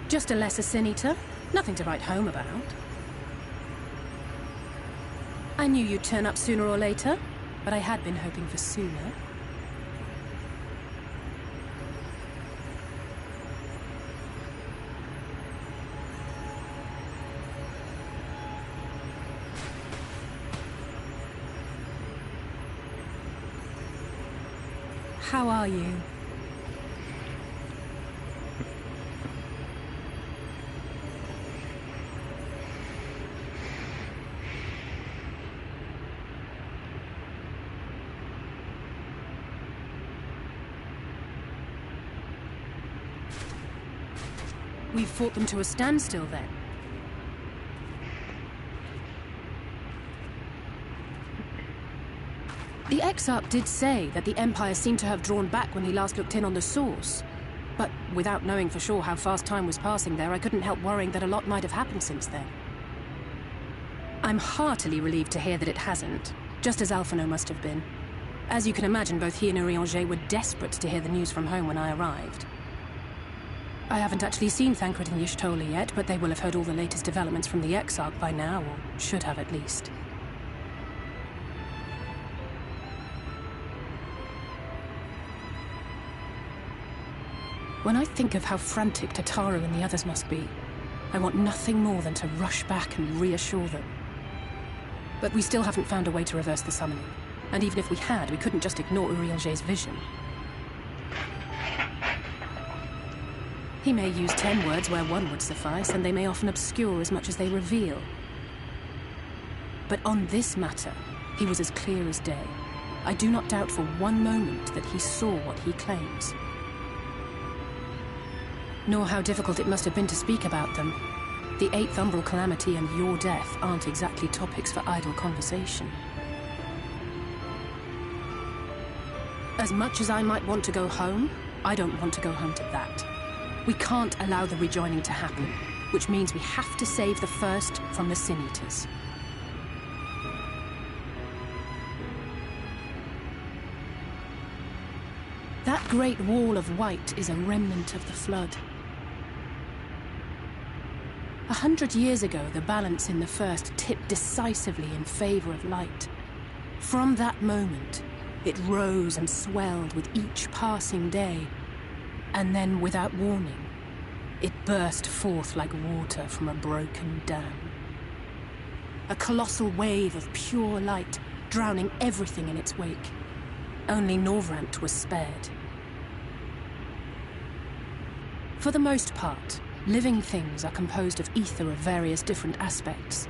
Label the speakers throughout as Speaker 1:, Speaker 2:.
Speaker 1: Just a lesser sin eater. Nothing to write home about. I knew you'd turn up sooner or later, but I had been hoping for sooner. How are you? We've fought them to a standstill, then. The Exarch did say that the Empire seemed to have drawn back when he last looked in on the source. But without knowing for sure how fast time was passing there, I couldn't help worrying that a lot might have happened since then. I'm heartily relieved to hear that it hasn't, just as Alphino must have been. As you can imagine, both he and Urianger were desperate to hear the news from home when I arrived. I haven't actually seen Thancred and Y'shtola yet, but they will have heard all the latest developments from the Exarch by now, or should have at least. When I think of how frantic Tataru and the others must be, I want nothing more than to rush back and reassure them. But we still haven't found a way to reverse the summoning. And even if we had, we couldn't just ignore Urianger's vision. He may use 10 words where one would suffice, and they may often obscure as much as they reveal. But on this matter, he was as clear as day. I do not doubt for one moment that he saw what he claims. Nor how difficult it must have been to speak about them. The 8th Umbral Calamity and your death aren't exactly topics for idle conversation. As much as I might want to go home, I don't want to go home to that. We can't allow the rejoining to happen, which means we have to save the first from the Sin Eaters. That great wall of white is a remnant of the Flood. 100 years ago, the balance in the first tipped decisively in favor of light. From that moment, it rose and swelled with each passing day, and then, without warning, it burst forth like water from a broken dam. A colossal wave of pure light, drowning everything in its wake. Only Norvrant was spared. For the most part, living things are composed of ether of various different aspects.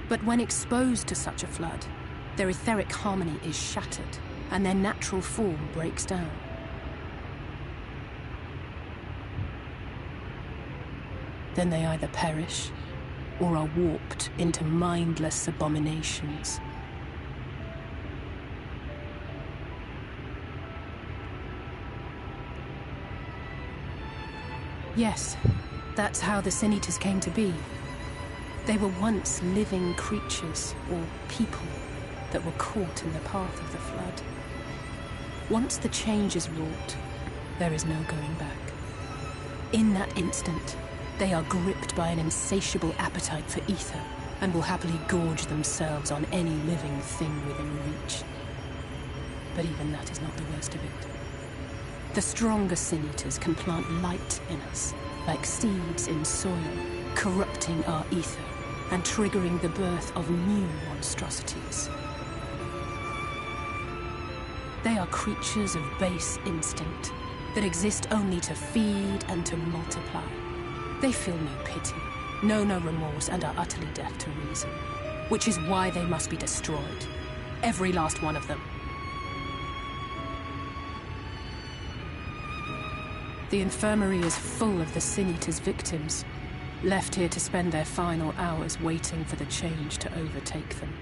Speaker 1: But when exposed to such a flood, their etheric harmony is shattered, and their natural form breaks down. Then they either perish, or are warped into mindless abominations. Yes, that's how the Sin Eaters came to be. They were once living creatures, or people, that were caught in the path of the Flood. Once the change is wrought, there is no going back. In that instant, they are gripped by an insatiable appetite for ether, and will happily gorge themselves on any living thing within reach. But even that is not the worst of it. The stronger Sin Eaters can plant light in us, like seeds in soil, corrupting our ether, and triggering the birth of new monstrosities. They are creatures of base instinct, that exist only to feed and to multiply. They feel no pity, know no remorse, and are utterly deaf to reason. Which is why they must be destroyed. Every last one of them. The infirmary is full of the Sin Eaters' victims, left here to spend their final hours waiting for the change to overtake them.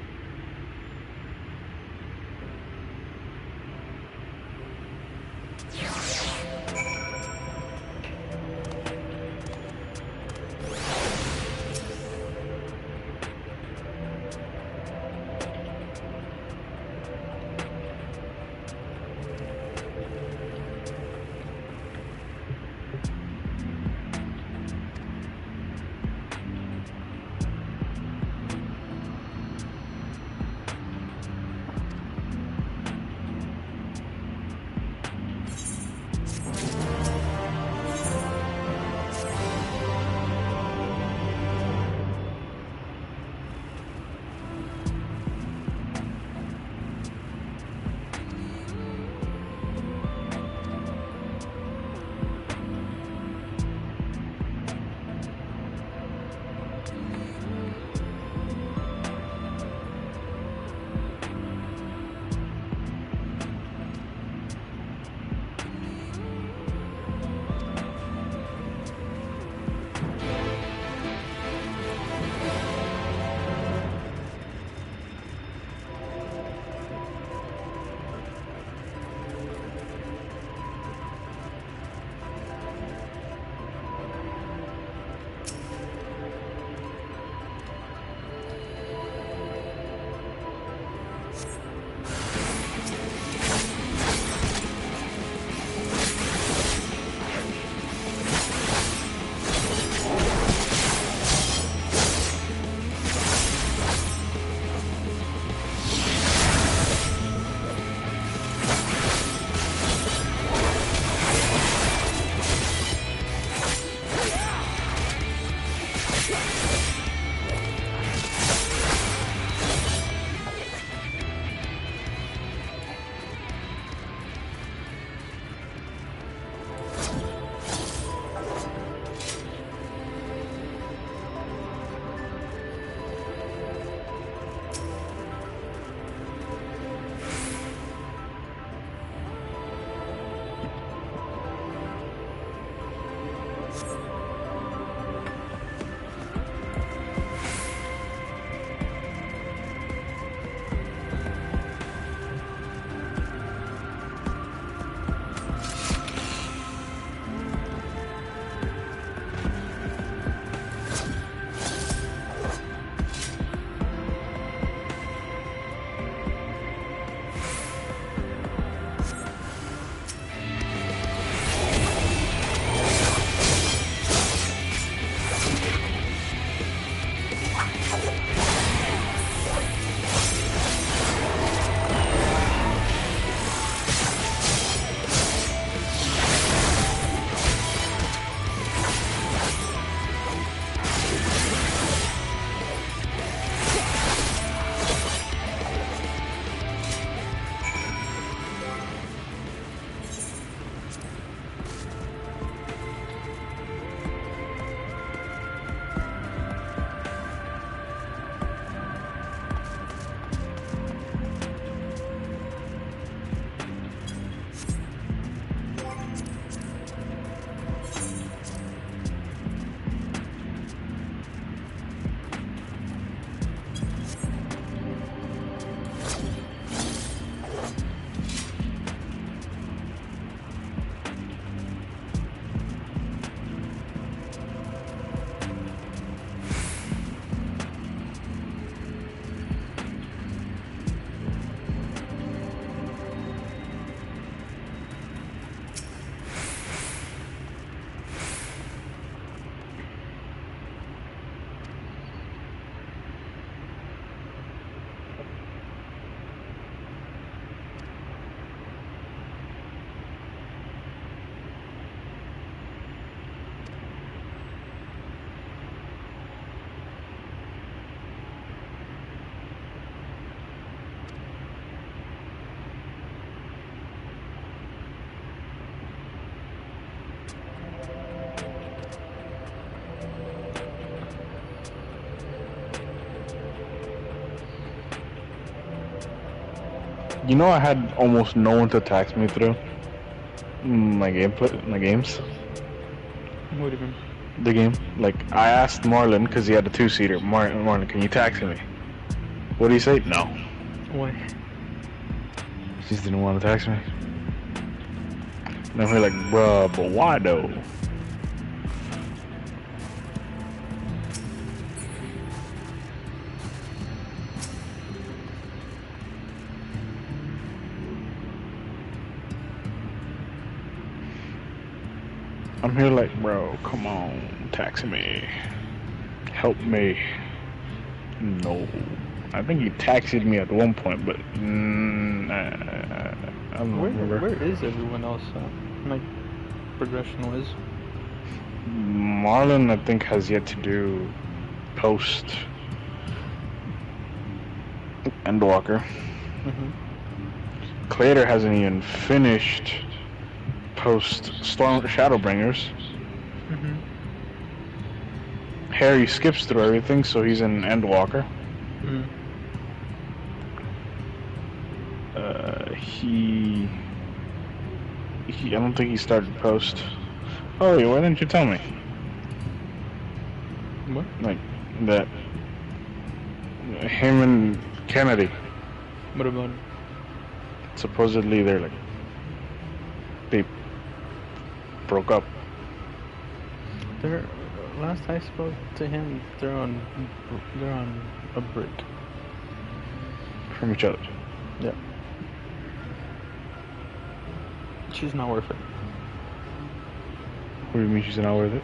Speaker 2: You know, I had almost no one to tax me through my games.
Speaker 3: What do you mean?
Speaker 2: The game. Like, I asked Marlon because he had a two-seater. Marlon, can you taxi me? What do you say? No.
Speaker 3: Why?
Speaker 2: He just didn't want to tax me. And I'm like, bruh, but why though? I'm here like, bro, come on, taxi me. Help me. No. I think he taxied me at one point, but I don't remember.
Speaker 3: Where is everyone else? Like progression-wise.
Speaker 2: Marlon, I think, has yet to do post Endwalker. Clater hasn't even finished post Shadowbringers. Harry skips through everything, so he's in Endwalker. I don't think he started post. Oh, why didn't you tell me?
Speaker 3: What?
Speaker 2: Like that. Him and Kennedy.
Speaker 3: What about it?
Speaker 2: Supposedly they broke up.
Speaker 3: Last I spoke to him, they're on a break
Speaker 2: From each other.
Speaker 3: Yeah. She's not worth it.
Speaker 2: What do you mean she's not worth it?